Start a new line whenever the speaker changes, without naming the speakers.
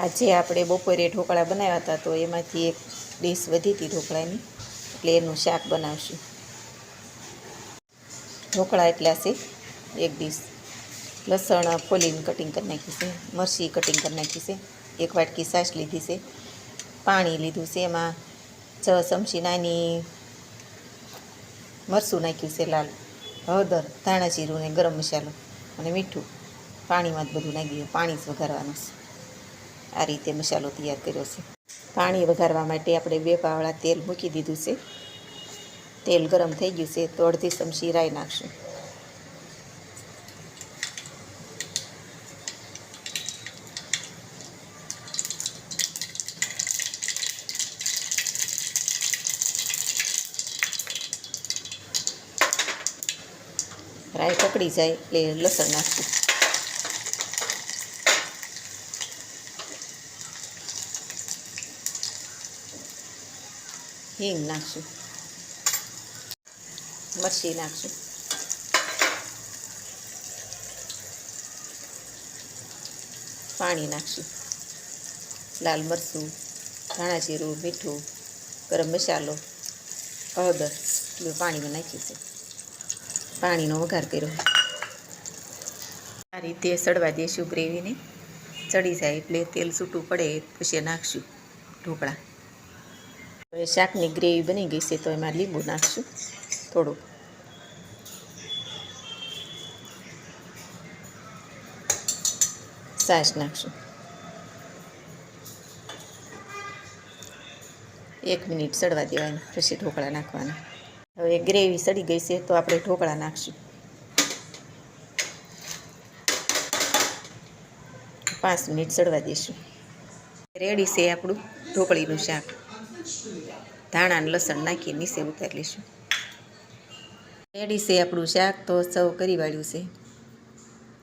આજે આપણે બપોરે ઢોકળા બનાવ્યા હતા તો એમાંથી એક ડીશ વધી હતી ઢોકળાની, એટલે એનું શાક બનાવશું. ઢોકળા એટલા છે એક ડીશ. લસણ ફોલીને કટિંગ કરી નાખી છે, મરચી કટિંગ કરી નાખી છે, એક વાટકી છાશ લીધી છે, પાણી લીધું છે, એમાં 6 ચમચી નાની મરચું નાખ્યું છે લાલ, હળદર, ધાણા જીરું ને ગરમ મસાલો અને મીઠું. પાણીમાં જ બધું નાખી દઉં, પાણી જ વઘારવાનું છે. આ રીતે મસાલો તૈયાર કર્યો છે. પાણી વઘારવા માટે આપણે 2 પાવડા તેલ મૂકી દીધું છે. તેલ ગરમ થઈ ગયું છે તો અડધી ચમચી રાઈ નાખશું. રાઈ પકડી જાય એટલે લસણ નાખશું. હિંગ નાખશું, મરચી નાખશું, પાણી નાખશું, લાલ મરચું, ધાણા જીરું, મીઠું, ગરમ મસાલો, હળદર બધું પાણીમાં નાખ્યું છે. પાણીનો વઘાર કર્યો. આ રીતે સડવા દઈશું ગ્રેવીને. ચડી જાય એટલે તેલ છૂટું પડે પછી નાખશું ઢોકળા. હવે શાકની ગ્રેવી બની ગઈ છે તો એમાં લીંબુ નાખશું થોડુંક. છાશ નાખશું. 1 મિનિટ સડવા દેવાની પછી ઢોકળા નાખવાના. હવે ગ્રેવી સડી ગઈ છે તો આપણે ઢોકળા નાખશું. 5 મિનિટ સડવા દઈશું. રેડી છે આપણું ઢોકળીનું શાક. ધાણા અને લસણ નાખી નીચે ઉતારી લઈશું. રેડી છે આપણું શાક તો સર્વ કરી વાળ્યું છે.